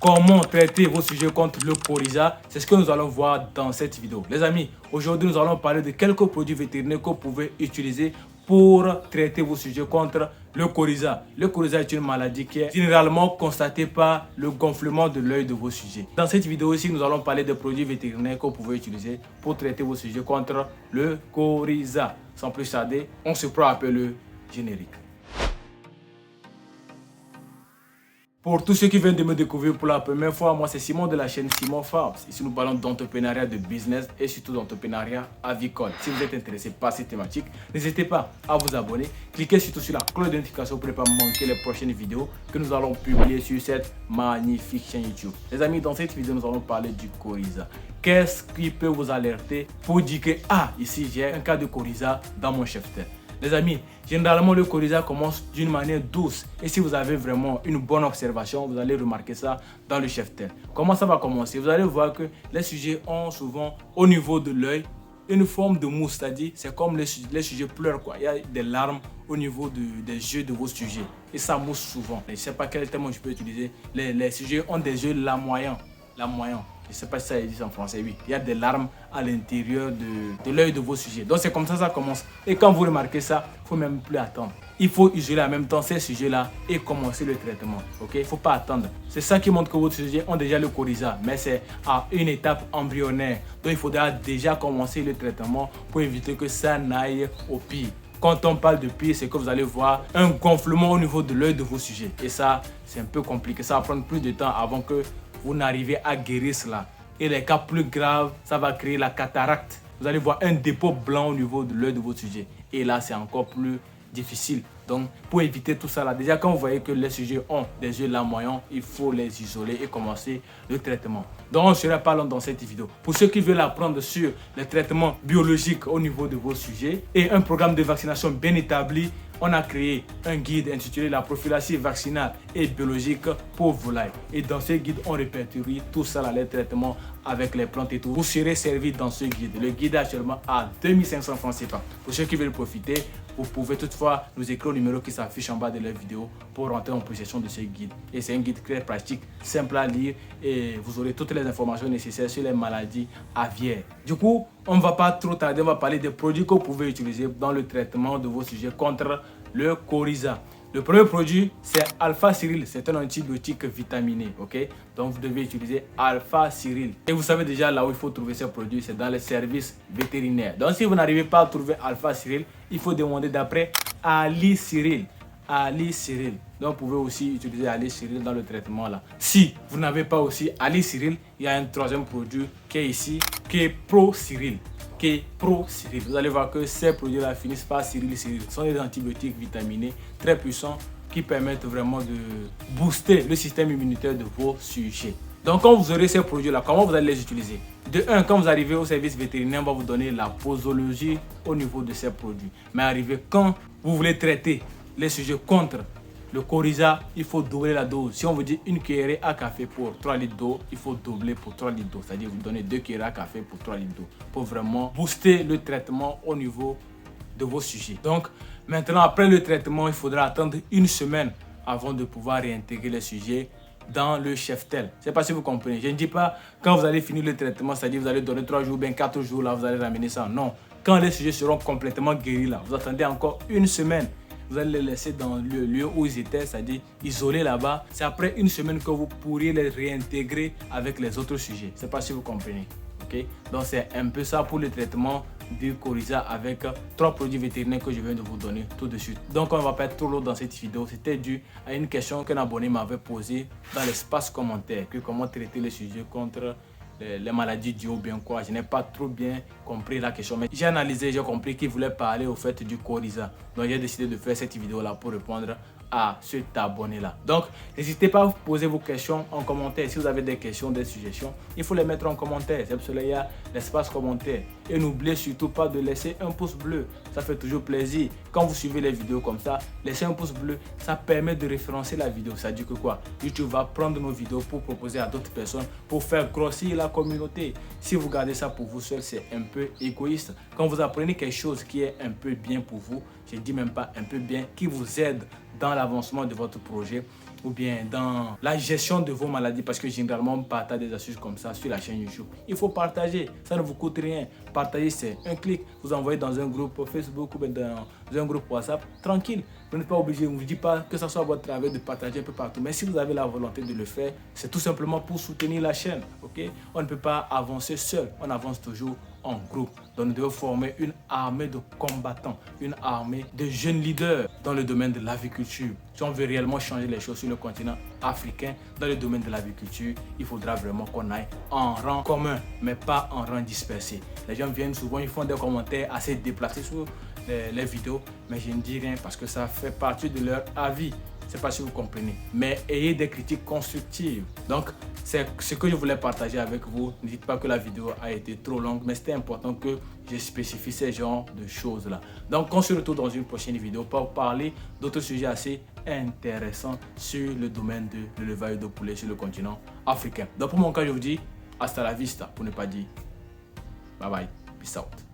comment traiter vos sujets contre le coryza. C'est ce que nous allons voir dans cette vidéo. Les amis, aujourd'hui nous allons parler de quelques produits vétérinaires que vous pouvez utiliser pour traiter vos sujets contre le coryza. Le coryza est une maladie qui est généralement constatée par le gonflement de l'œil de vos sujets. Dans cette vidéo aussi, nous allons parler de produits vétérinaires que vous pouvez utiliser pour traiter vos sujets contre le coryza. Sans plus tarder, on se prend un peu le générique. Pour tous ceux qui viennent de me découvrir pour la première fois, moi c'est Simon de la chaîne Simon Farms. Ici nous parlons d'entrepreneuriat, de business et surtout d'entrepreneuriat avicole. Si vous êtes intéressé par ces thématiques, n'hésitez pas à vous abonner. Cliquez surtout sur la cloche de notification pour ne pas manquer les prochaines vidéos que nous allons publier sur cette magnifique chaîne YouTube. Les amis, dans cette vidéo, nous allons parler du coryza. Qu'est-ce qui peut vous alerter pour dire que ici j'ai un cas de coryza dans mon cheptel? Les amis, généralement le coryza commence d'une manière douce et si vous avez vraiment une bonne observation, vous allez remarquer ça dans le cheptel. Comment ça va commencer? Vous allez voir que les sujets ont souvent au niveau de l'œil une forme de mousse, c'est-à-dire c'est comme les sujets pleurent quoi. Il y a des larmes au niveau des yeux de vos sujets et ça mousse souvent. Je ne sais pas quel terme je peux utiliser. Les sujets ont des yeux lamoyants. Je ne sais pas si ça existe en français, oui. Il y a des larmes à l'intérieur de l'œil de vos sujets. Donc c'est comme ça commence. Et quand vous remarquez ça, il ne faut même plus attendre. Il faut isoler en même temps ces sujets-là et commencer le traitement. Ok? Il ne faut pas attendre. C'est ça qui montre que vos sujets ont déjà le coryza, mais c'est à une étape embryonnaire. Donc il faudra déjà commencer le traitement pour éviter que ça n'aille au pire. Quand on parle de pire, c'est que vous allez voir un gonflement au niveau de l'œil de vos sujets. Et ça, c'est un peu compliqué. Ça va prendre plus de temps avant que vous n'arrivez à guérir cela. Et les cas plus graves, ça va créer la cataracte. Vous allez voir un dépôt blanc au niveau de l'œil de votre sujet. Et là, c'est encore plus difficile. Donc, pour éviter tout ça, là, déjà quand vous voyez que les sujets ont des yeux lamoyants, il faut les isoler et commencer le traitement. Donc, on ne sera pas long dans cette vidéo. Pour ceux qui veulent apprendre sur les traitements biologiques au niveau de vos sujets et un programme de vaccination bien établi, on a créé un guide intitulé La prophylaxie vaccinale et biologique pour volailles. Et dans ce guide, on répertorie tout ça, là, les traitements avec les plantes et tout. Vous serez servi dans ce guide. Le guide est actuellement à 2500 francs CFA. Pour ceux qui veulent profiter, vous pouvez toutefois nous écrire au numéro qui s'affiche en bas de la vidéo pour rentrer en possession de ce guide. Et c'est un guide très pratique, simple à lire et vous aurez toutes les informations nécessaires sur les maladies aviaires. Du coup, on ne va pas trop tarder, on va parler des produits que vous pouvez utiliser dans le traitement de vos sujets contre le coryza. Le premier produit, c'est Alpha Cyril. C'est un antibiotique vitaminé. Ok? Donc, vous devez utiliser Alpha Cyril. Et vous savez déjà là où il faut trouver ce produit, c'est dans les services vétérinaires. Donc, si vous n'arrivez pas à trouver Alpha Cyril, il faut demander d'après Ali Cyril. Ali Cyril. Donc, vous pouvez aussi utiliser Ali Cyril dans le traitement là. Si vous n'avez pas aussi Ali Cyril, il y a un troisième produit qui est ici, qui est Pro Cyril. Pro Cyril. Vous allez voir que ces produits-là finissent par Cyril. Ce sont des antibiotiques vitaminés très puissants qui permettent vraiment de booster le système immunitaire de vos sujets. Donc quand vous aurez ces produits-là, comment vous allez les utiliser? De un, quand vous arrivez au service vétérinaire, on va vous donner la posologie au niveau de ces produits. Mais arrivé quand vous voulez traiter les sujets contre le coryza, il faut doubler la dose. Si on vous dit une cuillerée à café pour 3 litres d'eau, il faut doubler pour 3 litres d'eau. C'est-à-dire vous donnez 2 cuillerées à café pour 3 litres d'eau. Pour vraiment booster le traitement au niveau de vos sujets. Donc maintenant, après le traitement, il faudra attendre une semaine avant de pouvoir réintégrer les sujets dans le cheptel. Je ne sais pas si vous comprenez. Je ne dis pas quand vous allez finir le traitement, c'est-à-dire vous allez donner 3 jours, bien 4 jours, là vous allez ramener ça. Non. Quand les sujets seront complètement guéris, là, vous attendez encore une semaine. Vous allez les laisser dans le lieu où ils étaient, c'est-à-dire isolés là-bas. C'est après une semaine que vous pourriez les réintégrer avec les autres sujets. Je ne sais pas si vous comprenez. Okay? Donc c'est un peu ça pour le traitement du coryza avec 3 produits vétérinaires que je viens de vous donner tout de suite. Donc on ne va pas être trop long dans cette vidéo. C'était dû à une question qu'un abonné m'avait posée dans l'espace commentaire. Que comment traiter les sujets contre les maladies dues ou bien quoi. Je n'ai pas trop bien compris la question, mais j'ai analysé, j'ai compris qu'il voulait parler au fait du coryza. Donc j'ai décidé de faire cette vidéo là pour répondre à cet abonné là. Donc n'hésitez pas à poser vos questions en commentaire. Si vous avez des questions, des suggestions, il faut les mettre en commentaire. C'est pour cela qu'il y a l'espace commentaire. Et n'oubliez surtout pas de laisser un pouce bleu. Ça fait toujours plaisir. Quand vous suivez les vidéos comme ça, laissez un pouce bleu. Ça permet de référencer la vidéo. Ça dit que quoi? YouTube va prendre nos vidéos pour proposer à d'autres personnes, pour faire grossir la communauté. Si vous gardez ça pour vous seul, c'est un peu égoïste. Quand vous apprenez quelque chose qui est un peu bien pour vous, je ne dis même pas un peu bien, qui vous aide dans l'avancement de votre projet, ou bien dans la gestion de vos maladies, parce que généralement on partage des astuces comme ça sur la chaîne YouTube. Il faut partager, ça ne vous coûte rien. Partager, c'est un clic, vous envoyez dans un groupe Facebook ou bien dans un groupe WhatsApp, tranquille. Vous n'êtes pas obligé, on ne vous dit pas que ce soit votre travail de partager un peu partout, mais si vous avez la volonté de le faire, c'est tout simplement pour soutenir la chaîne. Ok? On ne peut pas avancer seul, on avance toujours en groupe. Donc nous devons former une armée de combattants, une armée de jeunes leaders dans le domaine de l'agriculture. Si on veut réellement changer les choses sur le continent africain, dans le domaine de l'agriculture, il faudra vraiment qu'on aille en rang commun, mais pas en rang dispersé. Les gens viennent souvent, ils font des commentaires assez déplacés sur les vidéos, mais je ne dis rien parce que ça fait partie de leur avis. Je ne sais pas si vous comprenez, mais ayez des critiques constructives. Donc, c'est ce que je voulais partager avec vous. Ne dites pas que la vidéo a été trop longue, mais c'était important que je spécifie ces genres de choses-là. Donc, on se retrouve dans une prochaine vidéo pour parler d'autres sujets assez intéressants sur le domaine de l'élevage de poulet sur le continent africain. Donc, pour mon cas, je vous dis hasta la vista, pour ne pas dire bye bye, peace out.